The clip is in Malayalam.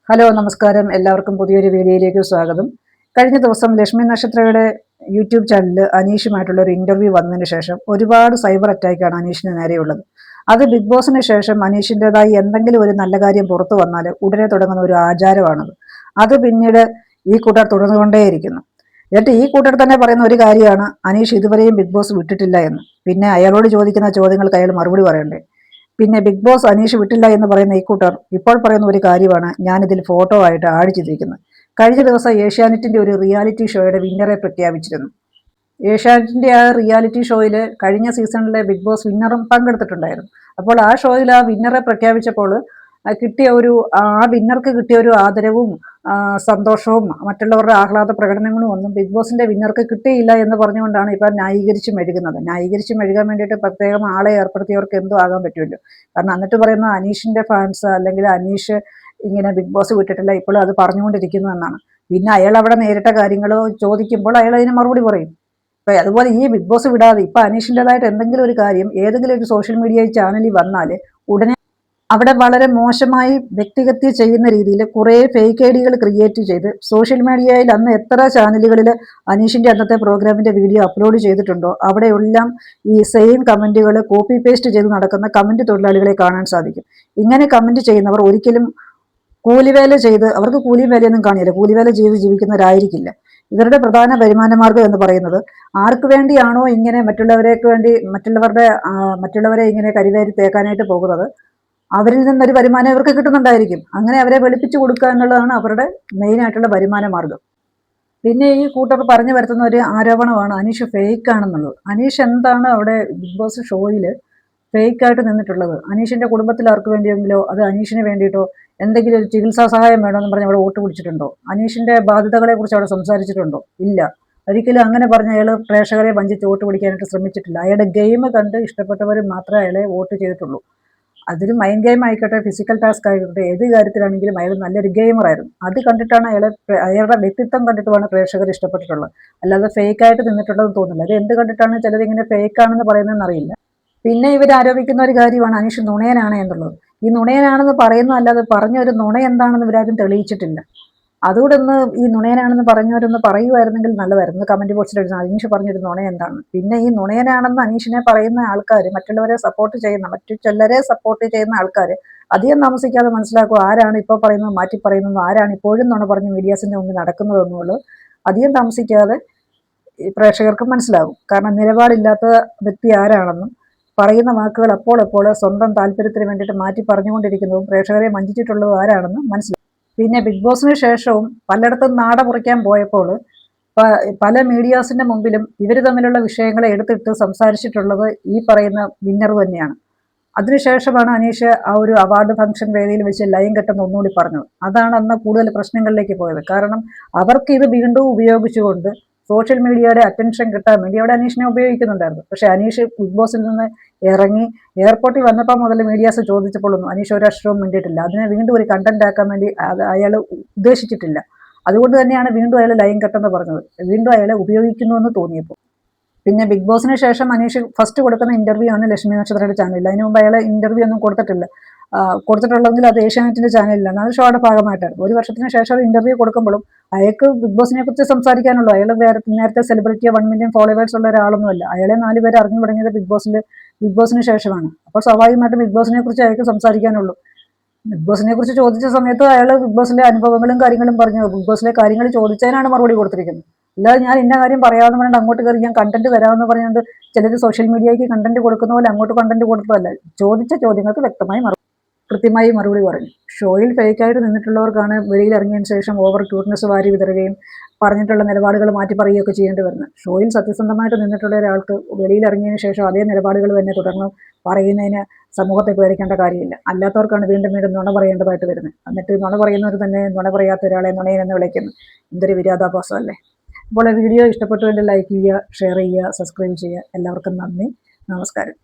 ഹലോ നമസ്കാരം, എല്ലാവർക്കും പുതിയൊരു വീഡിയോയിലേക്ക് സ്വാഗതം. കഴിഞ്ഞ ദിവസം ലക്ഷ്മി നക്ഷത്രയുടെ യൂട്യൂബ് ചാനലിൽ അനീഷുമായിട്ടുള്ള ഒരു ഇന്റർവ്യൂ വന്നതിന് ശേഷം ഒരുപാട് സൈബർ അറ്റാക്കാണ് അനീഷിന് നേരെയുള്ളത്. അത് ബിഗ് ബോസിന് ശേഷം അനീഷിൻ്റെതായി എന്തെങ്കിലും ഒരു നല്ല കാര്യം പുറത്തു വന്നാൽ ഉടനെ തുടങ്ങുന്ന ഒരു ആചാരമാണത്. അത് പിന്നീട് ഈ കൂട്ടർ തുടർന്നുകൊണ്ടേയിരിക്കുന്നു. എന്നിട്ട് ഈ കൂട്ടർ തന്നെ പറയുന്ന ഒരു കാര്യമാണ്, അനീഷ് ഇതുവരെയും ബിഗ് ബോസ് വിട്ടിട്ടില്ല എന്ന്. പിന്നെ അയാളോട് ചോദിക്കുന്ന ചോദ്യങ്ങൾക്ക് അയാൾ മറുപടി പറയണ്ടേ? പിന്നെ ബിഗ് ബോസ് അനീഷ് വിട്ടില്ല എന്ന് പറയുന്ന ഈ കൂട്ടർ ഇപ്പോൾ പറയുന്ന ഒരു കാര്യമാണ് ഞാനിതിൽ ഫോട്ടോ ആയിട്ട് ആഡ് ചെയ്തിരിക്കുന്നത്. കഴിഞ്ഞ ദിവസം ഏഷ്യാനെറ്റിന്റെ ഒരു റിയാലിറ്റി ഷോയുടെ വിന്നറെ പ്രഖ്യാപിച്ചിരുന്നു. ഏഷ്യാനെറ്റിന്റെ ആ റിയാലിറ്റി ഷോയിൽ കഴിഞ്ഞ സീസണിലെ ബിഗ് ബോസ് വിന്നറും പങ്കെടുത്തിട്ടുണ്ടായിരുന്നു. അപ്പോൾ ആ ഷോയിൽ ആ വിന്നറെ പ്രഖ്യാപിച്ചപ്പോൾ കിട്ടിയ ഒരു വിന്നർക്ക് കിട്ടിയ ഒരു ആദരവും സന്തോഷവും മറ്റുള്ളവരുടെ ആഹ്ലാദ പ്രകടനങ്ങളും ഒന്നും ബിഗ് ബോസിന്റെ വിന്നർക്ക് കിട്ടിയില്ല എന്ന് പറഞ്ഞുകൊണ്ടാണ് ഇപ്പം ന്യായീകരിച്ച് മെഴുകുന്നത്. ന്യായീകരിച്ച് മെഴുകാൻ വേണ്ടിയിട്ട് പ്രത്യേകം ആളെ ഏർപ്പെടുത്തിയവർക്ക് എന്തോ ആകാൻ പറ്റുമല്ലോ. കാരണം എന്നിട്ട് പറയുന്നത് അനീഷിന്റെ ഫാൻസ് അല്ലെങ്കിൽ അനീഷ് ഇങ്ങനെ ബിഗ് ബോസ് വിട്ടിട്ടില്ല, ഇപ്പോഴും അത് പറഞ്ഞുകൊണ്ടിരിക്കുന്നു എന്നാണ്. പിന്നെ അയാൾ അവിടെ നേരിട്ട കാര്യങ്ങളോ ചോദിക്കുമ്പോൾ അയാൾ അതിന് മറുപടി പറയും. അപ്പൊ അതുപോലെ ഈ ബിഗ് ബോസ് വിടാതെ ഇപ്പൊ അനീഷിൻ്റെതായിട്ട് എന്തെങ്കിലും ഒരു കാര്യം ഏതെങ്കിലും ഒരു സോഷ്യൽ മീഡിയ ചാനലിൽ വന്നാൽ ഉടനെ അവിടെ വളരെ മോശമായി വ്യക്തിഹത്യ ചെയ്യുന്ന രീതിയിൽ കുറേ ഫേക്ക് ഐ ഡികൾ ക്രിയേറ്റ് ചെയ്ത് സോഷ്യൽ മീഡിയയിൽ അന്ന് എത്ര ചാനലുകളിൽ അനീഷിന്റെ അന്നത്തെ പ്രോഗ്രാമിന്റെ വീഡിയോ അപ്ലോഡ് ചെയ്തിട്ടുണ്ടോ അവിടെയെല്ലാം ഈ സെയിം കമന്റുകൾ കോപ്പി പേസ്റ്റ് ചെയ്ത് നടക്കുന്ന കമന്റ് തൊഴിലാളികളെ കാണാൻ സാധിക്കും. ഇങ്ങനെ കമന്റ് ചെയ്യുന്നവർ ഒരിക്കലും കൂലിവേല ചെയ്ത്, അവർക്ക് കൂലി വേലയൊന്നും കാണില്ല, കൂലിവേല ചെയ്ത് ജീവിക്കുന്നവരായിരിക്കില്ല. ഇവരുടെ പ്രധാന വരുമാന മാർഗം എന്ന് പറയുന്നത് ആർക്ക് വേണ്ടിയാണോ ഇങ്ങനെ മറ്റുള്ളവരെ ഇങ്ങനെ കരിവേരി തേക്കാനായിട്ട് പോകുന്നത്, അവരിൽ നിന്നൊരു വരുമാനം ഇവർക്ക് കിട്ടുന്നുണ്ടായിരിക്കും. അങ്ങനെ അവരെ വെളുപ്പിച്ചു കൊടുക്കുക എന്നുള്ളതാണ് അവരുടെ മെയിൻ ആയിട്ടുള്ള വരുമാന മാർഗം. പിന്നെ ഈ കൂട്ടർ പറഞ്ഞു വരുത്തുന്ന ഒരു ആരോപണമാണ് അനീഷ് ഫേക്ക് ആണെന്നുള്ളത്. അനീഷ് എന്താണ് അവിടെ ബിഗ് ബോസ് ഷോയിൽ ഫേക്കായിട്ട് നിന്നിട്ടുള്ളത്? അനീഷിന്റെ കുടുംബത്തിൽ ആർക്ക് വേണ്ടിയെങ്കിലോ അത് അനീഷിന് വേണ്ടിയിട്ടോ എന്തെങ്കിലും ഒരു ചികിത്സാ സഹായം വേണമെന്ന് പറഞ്ഞ് അവിടെ വോട്ട് പിടിച്ചിട്ടുണ്ടോ? അനീഷിന്റെ ബാധ്യതകളെ കുറിച്ച് അവിടെ സംസാരിച്ചിട്ടുണ്ടോ? ഇല്ല. ഒരിക്കലും അങ്ങനെ പറഞ്ഞ അയാൾ പ്രേക്ഷകരെ വഞ്ചിച്ച് വോട്ട് പിടിക്കാനായിട്ട് ശ്രമിച്ചിട്ടില്ല. അയാളുടെ ഗെയിം കണ്ട് ഇഷ്ടപ്പെട്ടവർ മാത്രമേ അയാളെ വോട്ട് ചെയ്തിട്ടുള്ളൂ. അതൊരു മൈൻഡ് ഗെയിം ആയിക്കോട്ടെ, ഫിസിക്കൽ ടാസ്ക് ആയിക്കോട്ടെ, ഏത് കാര്യത്തിലാണെങ്കിലും അയാൾ നല്ലൊരു ഗെയിമറായിരുന്നു. അത് കണ്ടിട്ടാണ് അയാളുടെ വ്യക്തിത്വം കണ്ടിട്ടുമാണ് പ്രേക്ഷകർ ഇഷ്ടപ്പെട്ടിട്ടുള്ളത്. അല്ലാതെ ഫേക്കായിട്ട് നിന്നിട്ടുള്ളതെന്ന് തോന്നുന്നില്ല. അത് എന്ത് കണ്ടിട്ടാണ് ചിലരിങ്ങനെ ഫേക്കാണെന്ന് പറയുന്നതെന്ന് അറിയില്ല. പിന്നെ ഇവർ ആരോപിക്കുന്ന ഒരു കാര്യമാണ് അനീഷ് നുണയനാണ് എന്നുള്ളത്. ഈ നുണയനാണെന്ന് പറയുന്നതല്ലാതെ പറഞ്ഞ ഒരു നുണ എന്താണെന്ന് ഇവരാരും തെളിയിച്ചിട്ടില്ല. അതുകൂടെ ഒന്ന് ഈ നുണയനാണെന്ന് പറഞ്ഞവരൊന്ന് പറയുമായിരുന്നെങ്കിൽ നല്ലതായിരുന്നു. കമന്റ് ബോക്സിൽ എഴുതുന്ന അനീഷ് പറഞ്ഞൊരു നുണ എന്താണ്? പിന്നെ ഈ നുണയനാണെന്ന് അനീഷിനെ പറയുന്ന ആൾക്കാർ, മറ്റുള്ളവരെ സപ്പോർട്ട് ചെയ്യുന്ന ആൾക്കാർ അധികം താമസിക്കാതെ മനസ്സിലാക്കുക ആരാണ് ഇപ്പോൾ പറയുന്നത് മാറ്റി പറയുന്നത്, ആരാണ് ഇപ്പോഴും നുണ പറഞ്ഞ് മീഡിയാസിന്റെ മുന്നിൽ നടക്കുന്നതെന്നുള്ളത് അധികം താമസിക്കാതെ പ്രേക്ഷകർക്ക് മനസ്സിലാകും. കാരണം നിലപാടില്ലാത്ത വ്യക്തി ആരാണെന്നും പറയുന്ന വാക്കുകൾ അപ്പോൾ സ്വന്തം താല്പര്യത്തിന് വേണ്ടിയിട്ട് മാറ്റി പറഞ്ഞുകൊണ്ടിരിക്കുന്നതും പ്രേക്ഷകരെ വഞ്ചിച്ചിട്ടുള്ളതും ആരാണെന്ന് മനസ്സിലാക്കും. പിന്നെ ബിഗ് ബോസിന് ശേഷവും പലയിടത്തും നാട മുറിക്കാൻ പോയപ്പോൾ പല മീഡിയാസിന്റെ മുമ്പിലും ഇവർ തമ്മിലുള്ള വിഷയങ്ങളെ എടുത്തിട്ട് സംസാരിച്ചിട്ടുള്ളത് ഈ പറയുന്ന വിന്നർ തന്നെയാണ്. അതിനുശേഷമാണ് അനീഷ് ആ ഒരു അവാർഡ് ഫംഗ്ഷൻ വേദിയിൽ വെച്ച് ലയം കെട്ടെന്ന് ഒന്നുകൂടി പറഞ്ഞത്. അതാണ് അന്ന് കൂടുതൽ പ്രശ്നങ്ങളിലേക്ക് പോയത്. കാരണം അവർക്ക് ഇത് വീണ്ടും ഉപയോഗിച്ചുകൊണ്ട് സോഷ്യൽ മീഡിയയുടെ അറ്റൻഷൻ കിട്ടാൻ വേണ്ടി അവിടെ അനീഷിനെ ഉപയോഗിക്കുന്നുണ്ടായിരുന്നു. പക്ഷെ അനീഷ് ബിഗ് ബോസിൽ നിന്ന് ഇറങ്ങി എയർപോർട്ടിൽ വന്നപ്പോൾ മുതൽ മീഡിയാസ് ചോദിച്ചപ്പോഴൊന്നും അനീഷ് ഒരക്ഷരവും മിണ്ടിയിട്ടില്ല. അതിനെ വീണ്ടും ഒരു കണ്ടന്റ് ആക്കാൻ വേണ്ടി അയാൾ ഉദ്ദേശിച്ചിട്ടില്ല. അതുകൊണ്ട് തന്നെയാണ് വീണ്ടും അയാൾ ലയം കെട്ടെന്ന് പറഞ്ഞത്, വീണ്ടും അയാളെ ഉപയോഗിക്കുന്നു എന്ന് തോന്നിയപ്പോൾ. പിന്നെ ബിഗ് ബോസിന് ശേഷം അനീഷ് ഫസ്റ്റ് കൊടുക്കുന്ന ഇന്റർവ്യൂ ആണ് ലക്ഷ്മി നക്ഷത്രയുടെ ചാനലിൽ. അതിന് മുമ്പ് അയാൾ ഇന്റർവ്യൂ ഒന്നും കൊടുത്തിട്ടില്ല. കൊടുത്തിട്ടുള്ളെങ്കിൽ അത് ഏഷ്യാനെറ്റിന്റെ ചാനലിലാണ്, അത് ഷോയുടെ ഭാഗമായിട്ടായിരുന്നു. ഒരു വർഷത്തിന് ശേഷം അത് ഇന്റർവ്യൂ കൊടുക്കുമ്പോഴും അയാൾക്ക് ബിഗ് ബോസിനെ കുറിച്ച് സംസാരിക്കാനുള്ളൂ. അയാൾ നേരത്തെ സെലിബ്രിറ്റിയോ 1 മില്യൺ ഫോളോവേഴ്സ് ഉള്ള ഒരാളൊന്നുമല്ല. അയാളെ 4 പേര് അറിഞ്ഞു തുടങ്ങിയത് ബിഗ് ബോസിന് ശേഷമാണ്. അപ്പോൾ സ്വാഭാവികമായിട്ടും ബിഗ് ബോസിനെ കുറിച്ച് അയാൾക്ക് സംസാരിക്കാനുള്ളൂ. ബിഗ് ബോസിനെ കുറിച്ച് ചോദിച്ച സമയത്ത് അയാൾ ബിഗ് ബോസിലെ അനുഭവങ്ങളും കാര്യങ്ങളും പറഞ്ഞു. ബിഗ് ബോസിലെ കാര്യങ്ങൾ ചോദിച്ചതിനാണ് മറുപടി കൊടുത്തിരിക്കുന്നത്. അല്ലാതെ ഞാൻ ഇന്ന കാര്യം പറയാമെന്ന് പറഞ്ഞിട്ട് അങ്ങോട്ട് കയറി ഞാൻ കണ്ടന്റ് തരാമെന്ന് പറഞ്ഞുകൊണ്ട് ചിലർ സോഷ്യൽ മീഡിയയ്ക്ക് കണ്ടന്റ് കൊടുക്കുന്ന പോലെ അങ്ങോട്ട് കണ്ടന്റ് കൊടുത്തതല്ല. ചോദിച്ച ചോദ്യങ്ങൾക്ക് കൃത്യമായി മറുപടി പറഞ്ഞു. ഷോയിൽ ഫേക്കായിട്ട് നിന്നിട്ടുള്ളവർക്കാണ് വെളിയിൽ ഇറങ്ങിയതിന് ശേഷം ഓവർ ക്യൂട്ട്നെസ് വാരി വിതറുകയും പറഞ്ഞിട്ടുള്ള നിലപാടുകൾ മാറ്റി പറയുകയൊക്കെ ചെയ്യേണ്ടി വരുന്നത്. ഷോയിൽ സത്യസന്ധമായിട്ട് നിന്നിട്ടുള്ള ഒരാൾക്ക് വെളിയിൽ ഇറങ്ങിയതിന് ശേഷം അതേ നിലപാടുകൾ തന്നെ തുടർന്ന് പറയുന്നതിന് സമൂഹത്തെ പേടിക്കേണ്ട കാര്യമില്ല. അല്ലാത്തവർക്കാണ് വീണ്ടും വീണ്ടും നുണ പറയേണ്ടതായിട്ട് വരുന്നത്. എന്നിട്ട് നുണ പറയുന്നവർ തന്നെ നുണ പറയാത്ത ഒരാളെ നുണയൻ എന്ന് വിളിക്കുന്നു. എന്തൊരു വിരോധാഭാസം അല്ലേ? അപ്പോൾ വീഡിയോ ഇഷ്ടപ്പെട്ടുവെങ്കിൽ ലൈക്ക് ചെയ്യുക, ഷെയർ ചെയ്യുക, സബ്സ്ക്രൈബ് ചെയ്യുക. എല്ലാവർക്കും നന്ദി, നമസ്കാരം.